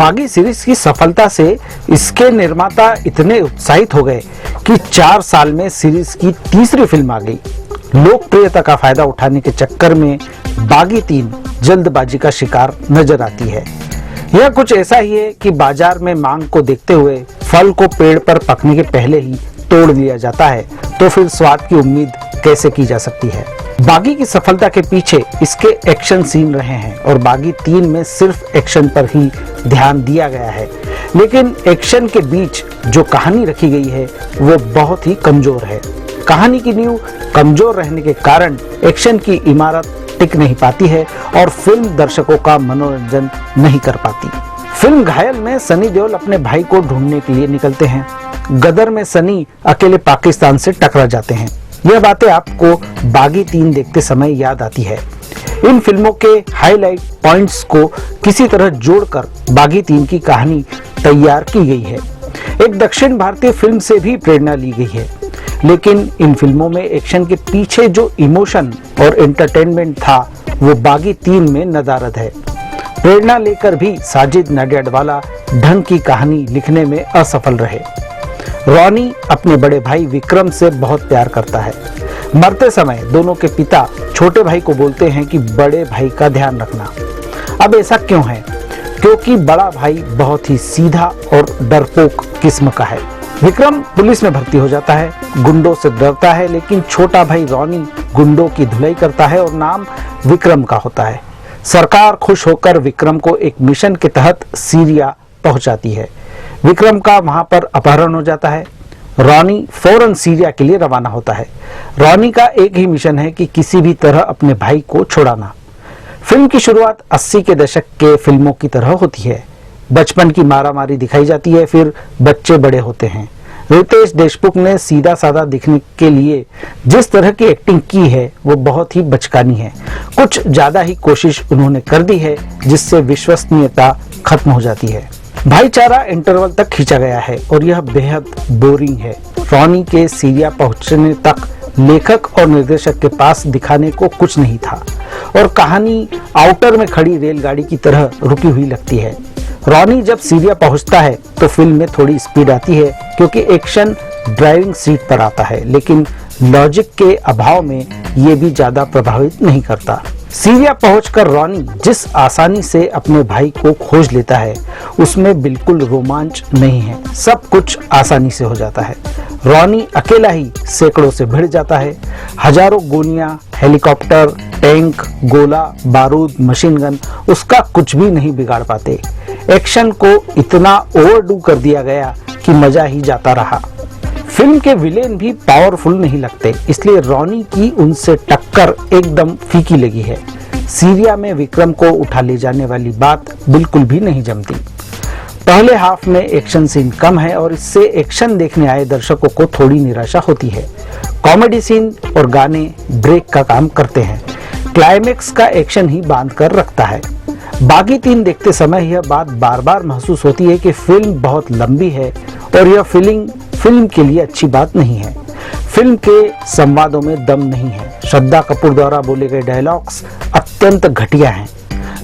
बागी सीरीज की सफलता से इसके निर्माता इतने उत्साहित हो गए कि 4 साल में सीरीज की तीसरी फिल्म आ गई। लोकप्रियता का फायदा उठाने के चक्कर में बागी 3 जल्दबाजी का शिकार नजर आती है। यह कुछ ऐसा ही है कि बाजार में मांग को देखते हुए फल को पेड़ पर पकने के पहले ही तोड़ लिया जाता है, तो फिर स्वाद की उम्मीद कैसे की जा सकती है। बागी की सफलता के पीछे इसके एक्शन सीन रहे हैं और बागी 3 में सिर्फ एक्शन पर ही ध्यान दिया गया है, लेकिन एक्शन के बीच जो कहानी रखी गई है वो बहुत ही कमजोर है। कहानी की नींव कमजोर रहने के कारण एक्शन की इमारत टिक नहीं पाती है और फिल्म दर्शकों का मनोरंजन नहीं कर पाती। फिल्म घायल में सनी देओल अपने भाई को ढूंढने के लिए निकलते हैं। गदर में सनी अकेले पाकिस्तान से टकरा जाते हैं। यह बातें आपको बागी 3 देखते समय याद आती है। इन फिल्मों के हाईलाइट पॉइंट्स को किसी तरह जोड़कर बागी 3 की कहानी तैयार की गई है। एक दक्षिण भारतीय फिल्म से भी प्रेरणा ली गई है, लेकिन इन फिल्मों में एक्शन के पीछे जो इमोशन और एंटरटेनमेंट था वो बागी 3 में नदारद है। प्रेरणा लेकर भी साजिद नाडियाडवाला ढंग की कहानी लिखने में असफल रहे। रॉनी अपने बड़े भाई विक्रम से बहुत प्यार करता है। मरते समय दोनों के पिता छोटे भाई को बोलते हैं कि बड़े भाई का ध्यान रखना। अब ऐसा क्यों है? क्योंकि बड़ा भाई बहुत ही सीधा और डरपोक किस्म का है। विक्रम पुलिस में भर्ती हो जाता है, गुंडों से डरता है, लेकिन छोटा भाई रॉनी गुंडों की धुलाई करता है और नाम विक्रम का होता है। सरकार खुश होकर विक्रम को एक मिशन के तहत सीरिया पहुंचाती है। विक्रम का वहां पर अपहरण हो जाता है। रॉनी फौरन सीरिया के लिए रवाना होता है। रॉनी का एक ही मिशन है कि किसी भी तरह अपने भाई को छुड़ाना। फिल्म की शुरुआत 80 के दशक के फिल्मों की तरह होती है। बचपन की मारामारी दिखाई जाती है, फिर बच्चे बड़े होते हैं। रितेश देशमुख ने सीधा साधा दिखने के लिए जिस तरह की एक्टिंग की है वो बहुत ही बचकानी है। कुछ ज्यादा ही कोशिश उन्होंने कर दी है, जिससे विश्वसनीयता खत्म हो जाती है। भाईचारा इंटरवल तक खींचा गया है और यह बेहद बोरिंग है। रॉनी के सीरिया पहुंचने तक लेखक और निर्देशक के पास दिखाने को कुछ नहीं था और कहानी आउटर में खड़ी रेलगाड़ी की तरह रुकी हुई लगती है। रॉनी जब सीरिया पहुंचता है तो फिल्म में थोड़ी स्पीड आती है, क्योंकि एक्शन ड्राइविंग सीट पर आता है, लेकिन लॉजिक के अभाव में ये भी ज्यादा प्रभावित नहीं करता। सीरिया पहुंचकर रॉनी जिस आसानी से अपने भाई को खोज लेता है उसमें बिल्कुल रोमांच नहीं है। सब कुछ आसानी से हो जाता है। रॉनी अकेला ही सैकड़ों से भिड़ जाता है। हजारों गोलियां, हेलीकॉप्टर, टैंक, गोला बारूद, मशीन गन उसका कुछ भी नहीं बिगाड़ पाते। एक्शन को इतना ओवरडू कर दिया गया कि मजा ही जाता रहा। फिल्म के विलेन भी पावरफुल नहीं लगते, इसलिए रॉनी की उनसे टक्कर एकदम फीकी लगी है। सीरिया में विक्रम को उठा ले जाने वाली बात बिल्कुल भी नहीं जमती। पहले हाफ में एक्शन सीन कम है और इससे एक्शन देखने आए दर्शकों को थोड़ी निराशा होती है। कॉमेडी सीन और गाने ब्रेक का काम करते हैं। क्लाइमेक्स का एक्शन ही बांध कर रखता है। बागी 3 देखते समय यह बात बार बार महसूस होती है कि फिल्म बहुत लंबी है और यह फिल्म के लिए अच्छी बात नहीं है। फिल्म के संवादों में दम नहीं है। श्रद्धा कपूर द्वारा बोले गए डायलॉग्स अत्यंत घटिया हैं।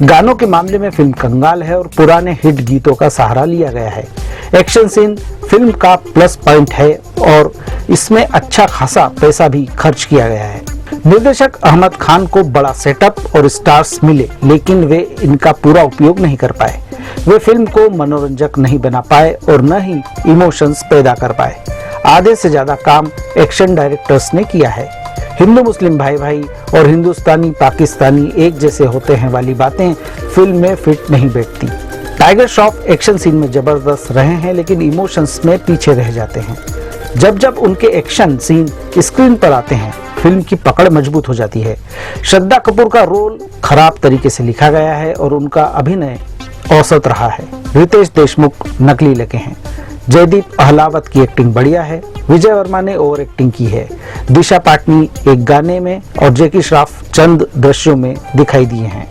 गानों के मामले में फिल्म कंगाल है और पुराने हिट गीतों का सहारा लिया गया है। एक्शन सीन फिल्म का प्लस पॉइंट है और इसमें अच्छा खासा पैसा भी खर्च किया गया है। निर्देशक अहमद खान को बड़ा सेटअप और स्टार्स मिले, लेकिन वे इनका पूरा उपयोग नहीं कर पाए। वे फिल्म को मनोरंजक नहीं बना पाए और न ही इमोशंस पैदा कर पाए। आधे से ज्यादा काम एक्शन डायरेक्टर्स ने किया है। हिंदू मुस्लिम भाई भाई और हिंदुस्तानी पाकिस्तानी एक जैसे होते हैं वाली बातें फिल्म में फिट नहीं बैठती। टाइगर श्रॉफ एक्शन सीन में जबरदस्त रहे हैं, लेकिन इमोशंस में पीछे रह जाते हैं। जब जब उनके एक्शन सीन स्क्रीन पर आते हैं फिल्म की पकड़ मजबूत हो जाती है। श्रद्धा कपूर का रोल खराब तरीके से लिखा गया है और उनका अभिनय औसत रहा है। रितेश देशमुख नकली लगे हैं। जयदीप अहलावत की एक्टिंग बढ़िया है। विजय वर्मा ने ओवर एक्टिंग की है। दिशा पाटनी एक गाने में और जैकी श्रॉफ चंद दृश्यों में दिखाई दिए हैं।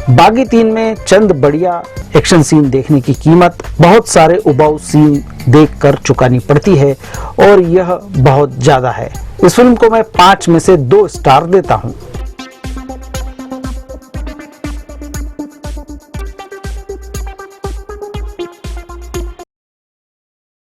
बागी 3 में चंद बढ़िया एक्शन सीन देखने की कीमत बहुत सारे उबाऊ सीन देखकर चुकानी पड़ती है और यह बहुत ज्यादा है। इस फिल्म को मैं 5 में से 2 स्टार देता हूँ।